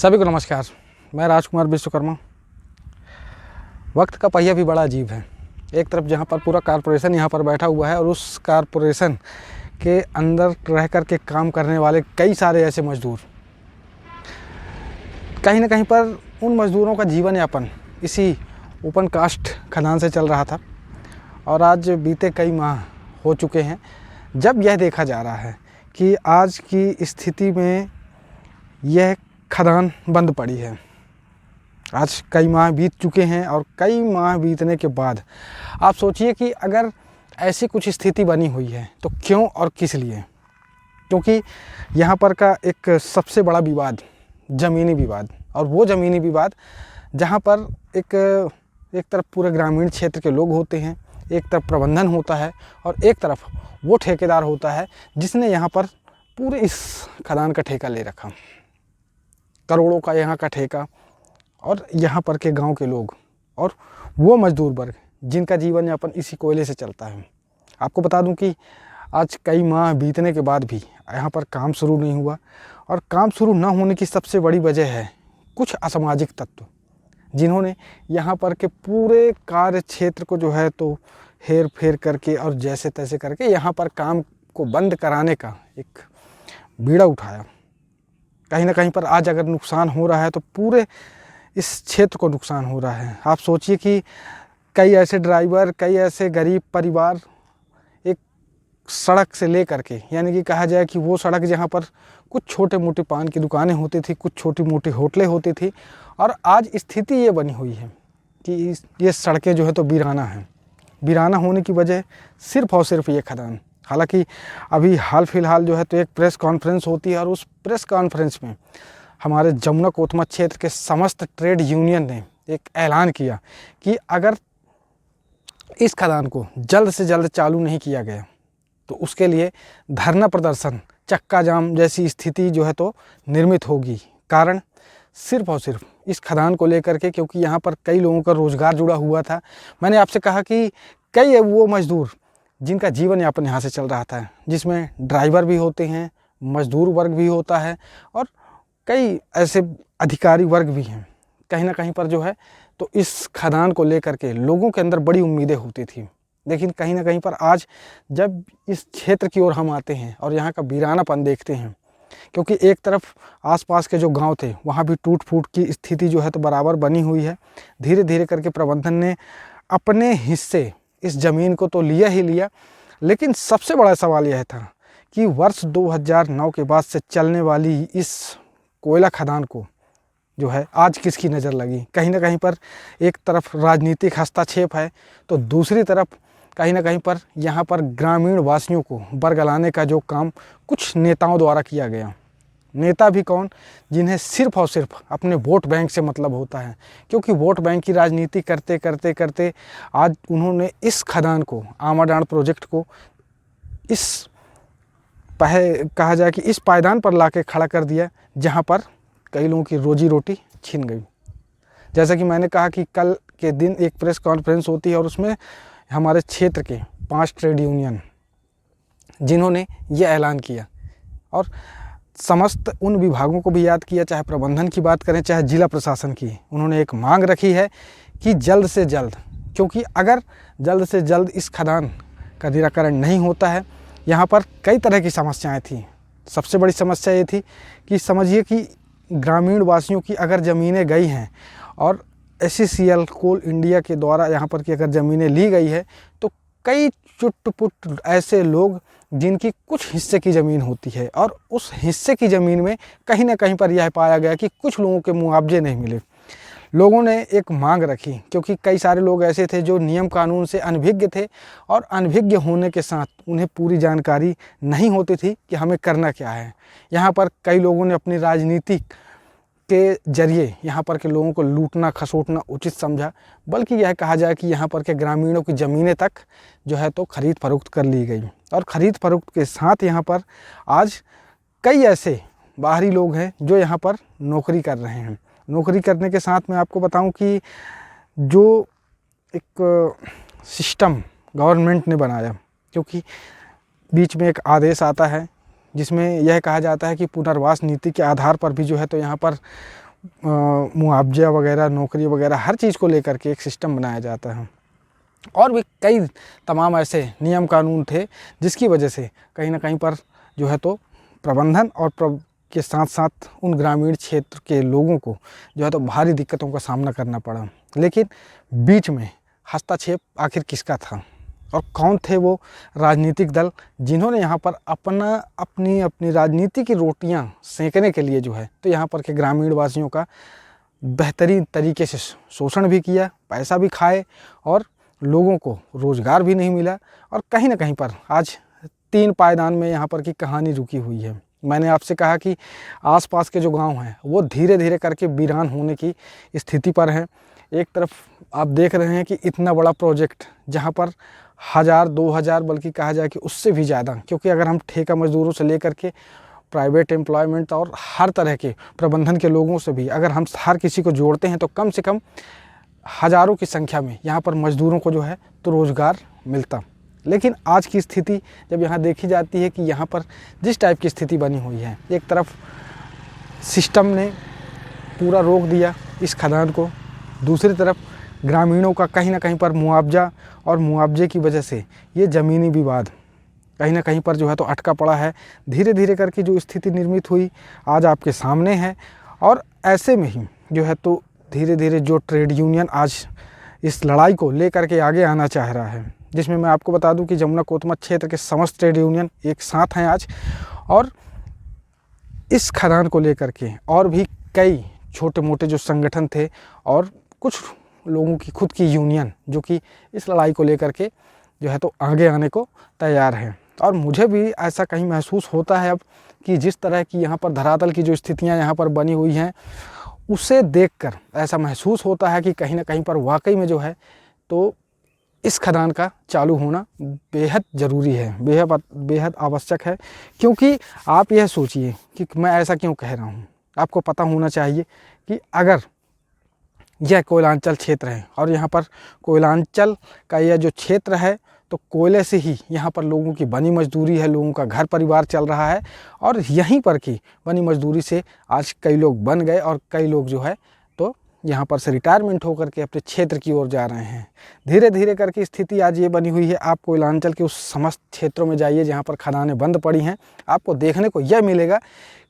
सभी को नमस्कार। मैं राजकुमार विश्वकर्मा। वक्त का पहिया भी बड़ा अजीब है। एक तरफ जहाँ पर पूरा कारपोरेशन यहाँ पर बैठा हुआ है और उस कारपोरेशन के अंदर रह कर के काम करने वाले कई सारे ऐसे मजदूर, कहीं ना कहीं पर उन मजदूरों का जीवन यापन इसी ओपन कास्ट खदान से चल रहा था। और आज बीते कई माह हो चुके हैं जब यह देखा जा रहा है कि आज की स्थिति में यह खदान बंद पड़ी है। आज कई माह बीत चुके हैं और कई माह बीतने के बाद आप सोचिए कि अगर ऐसी कुछ स्थिति बनी हुई है तो क्यों और किस लिए। क्योंकि यहाँ पर का एक सबसे बड़ा विवाद ज़मीनी विवाद, और वो ज़मीनी विवाद जहाँ पर एक तरफ पूरे ग्रामीण क्षेत्र के लोग होते हैं, एक तरफ प्रबंधन होता है और एक तरफ वो ठेकेदार होता है जिसने यहाँ पर पूरे इस खदान का ठेका ले रखा, करोड़ों का यहाँ का ठेका। और यहाँ पर के गांव के लोग और वो मजदूर वर्ग जिनका जीवन यापन इसी कोयले से चलता है। आपको बता दूं कि आज कई माह बीतने के बाद भी यहाँ पर काम शुरू नहीं हुआ, और काम शुरू न होने की सबसे बड़ी वजह है कुछ असामाजिक तत्व जिन्होंने यहाँ पर के पूरे कार्य क्षेत्र को जो है तो हेर फेर करके और जैसे तैसे करके यहाँ पर काम को बंद कराने का एक बीड़ा उठाया। कहीं ना कहीं पर आज अगर नुकसान हो रहा है तो पूरे इस क्षेत्र को नुकसान हो रहा है। आप सोचिए कि कई ऐसे ड्राइवर, कई ऐसे गरीब परिवार एक सड़क से ले करके, यानी कि कहा जाए कि वो सड़क जहाँ पर कुछ छोटे मोटे पान की दुकानें होती थी, कुछ छोटी मोटी होटलें होती थी, और आज स्थिति ये बनी हुई है कि ये सड़कें जो है तो वीराना हैं। वीराना होने की वजह सिर्फ़ और सिर्फ ये खदान। हालांकि अभी हाल फिलहाल जो है तो एक प्रेस कॉन्फ्रेंस होती है और उस प्रेस कॉन्फ्रेंस में हमारे जमुना कोतमा क्षेत्र के समस्त ट्रेड यूनियन ने एक ऐलान किया कि अगर इस खदान को जल्द से जल्द चालू नहीं किया गया तो उसके लिए धरना प्रदर्शन, चक्का जाम जैसी स्थिति जो है तो निर्मित होगी। कारण सिर्फ और सिर्फ इस खदान को लेकर के, क्योंकि यहाँ पर कई लोगों का रोज़गार जुड़ा हुआ था। मैंने आपसे कहा कि कई वो मजदूर जिनका जीवन यापन यहाँ से चल रहा था, जिसमें ड्राइवर भी होते हैं, मजदूर वर्ग भी होता है और कई ऐसे अधिकारी वर्ग भी हैं। कहीं ना कहीं पर जो है तो इस खदान को लेकर के लोगों के अंदर बड़ी उम्मीदें होती थी। लेकिन कहीं ना कहीं पर आज जब इस क्षेत्र की ओर हम आते हैं और यहाँ का वीरानापन देखते हैं, क्योंकि एक तरफ आसपास के जो गांव थे वहाँ भी टूट फूट की स्थिति जो है तो बराबर बनी हुई है। धीरे धीरे करके प्रबंधन ने अपने हिस्से इस ज़मीन को तो लिया ही लिया, लेकिन सबसे बड़ा सवाल यह था कि वर्ष 2009 के बाद से चलने वाली इस कोयला खदान को जो है आज किसकी नज़र लगी। कहीं ना कहीं पर एक तरफ राजनीतिक हस्तक्षेप है तो दूसरी तरफ कहीं ना कहीं पर यहाँ पर ग्रामीण वासियों को बरगलाने का जो काम कुछ नेताओं द्वारा किया गया। नेता भी कौन? जिन्हें सिर्फ और सिर्फ अपने वोट बैंक से मतलब होता है, क्योंकि वोट बैंक की राजनीति करते करते करते आज उन्होंने इस खदान को, आमाडांड प्रोजेक्ट को इस कहा जाए कि इस पायदान पर लाके खड़ा कर दिया जहां पर कई लोगों की रोजी रोटी छिन गई। जैसा कि मैंने कहा कि कल के दिन एक प्रेस कॉन्फ्रेंस होती है और उसमें हमारे क्षेत्र के 5 ट्रेड यूनियन जिन्होंने ये ऐलान किया और समस्त उन विभागों को भी याद किया, चाहे प्रबंधन की बात करें चाहे जिला प्रशासन की, उन्होंने एक मांग रखी है कि जल्द से जल्द, क्योंकि अगर जल्द से जल्द इस खदान का निराकरण नहीं होता है, यहाँ पर कई तरह की समस्याएं थी। सबसे बड़ी समस्या ये थी कि समझिए कि ग्रामीण वासियों की अगर ज़मीनें गई हैं और SCCL कोल इंडिया के द्वारा यहाँ पर की अगर ज़मीनें ली गई है तो कई चुट-पुट ऐसे लोग जिनकी कुछ हिस्से की ज़मीन होती है और उस हिस्से की ज़मीन में कहीं ना कहीं पर यह पाया गया कि कुछ लोगों के मुआवजे नहीं मिले। लोगों ने एक मांग रखी, क्योंकि कई सारे लोग ऐसे थे जो नियम कानून से अनभिज्ञ थे और अनभिज्ञ होने के साथ उन्हें पूरी जानकारी नहीं होती थी कि हमें करना क्या है। यहाँ पर कई लोगों ने अपनी राजनीति के जरिए यहाँ पर के लोगों को लूटना खसोटना उचित समझा, बल्कि यह कहा जाए कि यहाँ पर के ग्रामीणों की ज़मीनें तक जो है तो ख़रीद फरोख्त कर ली गई। और ख़रीद फरोख्त के साथ यहाँ पर आज कई ऐसे बाहरी लोग हैं जो यहाँ पर नौकरी कर रहे हैं। नौकरी करने के साथ मैं आपको बताऊं कि जो एक सिस्टम गवर्नमेंट ने बनाया, क्योंकि बीच में एक आदेश आता है जिसमें यह कहा जाता है कि पुनर्वास नीति के आधार पर भी जो है तो यहाँ पर मुआवजा वगैरह, नौकरी वगैरह, हर चीज़ को लेकर के एक सिस्टम बनाया जाता है। और भी कई तमाम ऐसे नियम कानून थे जिसकी वजह से कहीं ना कहीं पर जो है तो प्रबंधन और के साथ साथ उन ग्रामीण क्षेत्र के लोगों को जो है तो भारी दिक्कतों का सामना करना पड़ा। लेकिन बीच में हस्तक्षेप आखिर किसका था और कौन थे वो राजनीतिक दल जिन्होंने यहाँ पर अपनी राजनीति की रोटियाँ सेंकने के लिए जो है तो यहाँ पर के ग्रामीण वासियों का बेहतरीन तरीके से शोषण भी किया, पैसा भी खाए और लोगों को रोज़गार भी नहीं मिला। और कहीं ना कहीं पर आज 3 पायदान में यहाँ पर की कहानी रुकी हुई है। मैंने आपसे कहा कि आसपास के जो गांव हैं वो धीरे धीरे करके वीरान होने की स्थिति पर हैं। एक तरफ आप देख रहे हैं कि इतना बड़ा प्रोजेक्ट जहाँ पर 1000-2000 बल्कि कहा जाए कि उससे भी ज़्यादा, क्योंकि अगर हम ठेका मजदूरों से लेकर के प्राइवेट एम्प्लॉयमेंट और हर तरह के प्रबंधन के लोगों से भी अगर हम हर किसी को जोड़ते हैं तो कम से कम हज़ारों की संख्या में यहाँ पर मज़दूरों को जो है तो रोज़गार मिलता। लेकिन आज की स्थिति जब यहाँ देखी जाती है कि यहाँ पर जिस टाइप की स्थिति बनी हुई है, एक तरफ सिस्टम ने पूरा रोक दिया इस खदान को, दूसरी तरफ ग्रामीणों का कहीं ना कहीं पर मुआवजा और मुआवजे की वजह से ये ज़मीनी विवाद कहीं ना कहीं पर जो है तो अटका पड़ा है। धीरे धीरे करके जो स्थिति निर्मित हुई आज आपके सामने है। और ऐसे में ही जो है तो धीरे धीरे जो ट्रेड यूनियन आज इस लड़ाई को लेकर के आगे आना चाह रहा है, जिसमें मैं आपको बता दूं कि जमुना कोतमा क्षेत्र के समस्त ट्रेड यूनियन एक साथ हैं आज। और इस खदान को लेकर के और भी कई छोटे मोटे जो संगठन थे और कुछ लोगों की खुद की यूनियन जो कि इस लड़ाई को लेकर के जो है तो आगे आने को तैयार हैं। और मुझे भी ऐसा कहीं महसूस होता है अब कि जिस तरह की यहाँ पर धरातल की जो स्थितियाँ यहाँ पर बनी हुई हैं उसे देखकर ऐसा महसूस होता है कि कहीं ना कहीं पर वाकई में जो है तो इस खदान का चालू होना बेहद ज़रूरी है, बेहद आवश्यक है। क्योंकि आप यह सोचिए कि मैं ऐसा क्यों कह रहा हूँ, आपको पता होना चाहिए कि अगर यह कोयलांचल क्षेत्र है और यहाँ पर कोयलांचल का यह जो क्षेत्र है तो कोयले से ही यहाँ पर लोगों की बनी मजदूरी है, लोगों का घर परिवार चल रहा है। और यहीं पर की बनी मजदूरी से आज कई लोग बन गए और कई लोग जो है तो यहाँ पर से रिटायरमेंट होकर के अपने क्षेत्र की ओर जा रहे हैं। धीरे धीरे करके स्थिति आज ये बनी हुई है। आप कोयलांचल के उस समस्त क्षेत्रों में जाइए जहाँ पर खदानें बंद पड़ी हैं, आपको देखने को यह मिलेगा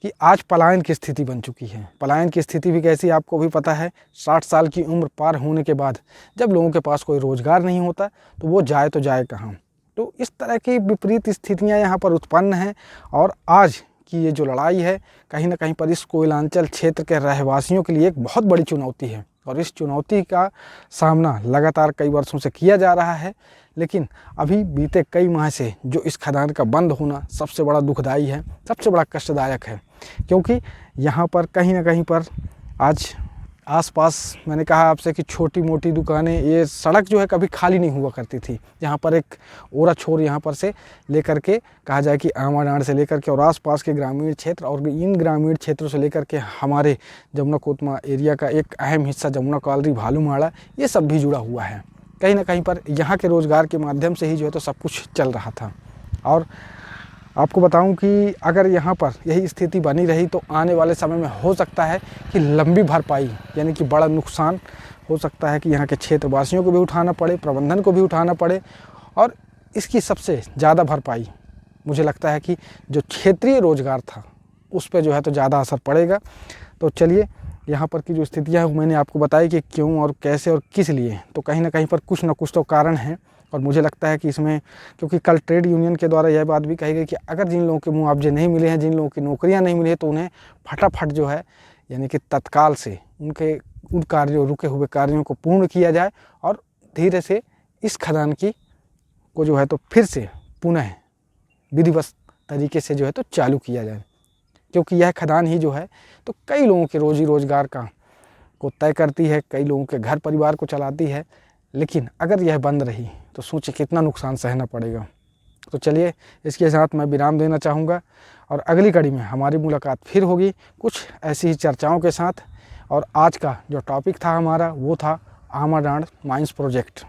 कि आज पलायन की स्थिति बन चुकी है। पलायन की स्थिति भी कैसी आपको भी पता है। 60 साल की उम्र पार होने के बाद जब लोगों के पास कोई रोज़गार नहीं होता तो वो जाए तो जाए कहाँ। तो इस तरह की विपरीत स्थितियाँ यहाँ पर उत्पन्न हैं। और आज की ये जो लड़ाई है कहीं ना कहीं पर इस कोयलांचल क्षेत्र के रहवासियों के लिए एक बहुत बड़ी चुनौती है। और इस चुनौती का सामना लगातार कई वर्षों से किया जा रहा है। लेकिन अभी बीते कई माह से जो इस खदान का बंद होना सबसे बड़ा दुखदाई है, सबसे बड़ा कष्टदायक है। क्योंकि यहाँ पर कहीं ना कहीं पर आज आसपास मैंने कहा आपसे कि छोटी मोटी दुकानें, ये सड़क जो है कभी खाली नहीं हुआ करती थी। यहाँ पर एक ओरा छोर यहाँ पर से लेकर के कहा जाए कि आमाडांड से लेकर के और आसपास के ग्रामीण क्षेत्र और इन ग्रामीण क्षेत्रों से लेकर के हमारे जमुना कोतमा एरिया का एक अहम हिस्सा जमुना कॉलोनी, भालूमाड़ा, ये सब भी जुड़ा हुआ है। कहीं ना कहीं पर यहाँ के रोज़गार के माध्यम से ही जो है तो सब कुछ चल रहा था। और आपको बताऊं कि अगर यहाँ पर यही स्थिति बनी रही तो आने वाले समय में हो सकता है कि लंबी भरपाई यानी कि बड़ा नुकसान हो सकता है कि यहाँ के क्षेत्रवासियों को भी उठाना पड़े, प्रबंधन को भी उठाना पड़े। और इसकी सबसे ज़्यादा भरपाई मुझे लगता है कि जो क्षेत्रीय रोज़गार था उस पर जो है तो ज़्यादा असर पड़ेगा। तो चलिए, यहाँ पर की जो स्थितियाँ हैं मैंने आपको बताई कि क्यों और कैसे और किस लिए। तो कहीं ना कहीं पर कुछ ना कुछ तो कारण है। और मुझे लगता है कि इसमें, क्योंकि कल ट्रेड यूनियन के द्वारा यह बात भी कही गई कि अगर जिन लोगों के मुआवजे नहीं मिले हैं, जिन लोगों की नौकरियां नहीं मिली हैं, तो उन्हें फटाफट जो है यानी कि तत्काल से उन कार्यों, रुके हुए कार्यों को पूर्ण किया जाए और धीरे से इस खदान को जो है तो फिर से पुनः विधिवत तरीके से जो है तो चालू किया जाए। क्योंकि यह खदान ही जो है तो कई लोगों के रोजी रोज़गार को तय करती है, कई लोगों के घर परिवार को चलाती है। लेकिन अगर यह बंद रही तो सोचिए कितना नुकसान सहना पड़ेगा। तो चलिए, इसके साथ मैं विराम देना चाहूँगा और अगली कड़ी में हमारी मुलाकात फिर होगी कुछ ऐसी ही चर्चाओं के साथ। और आज का जो टॉपिक था हमारा वो था आमाडांड माइंस प्रोजेक्ट।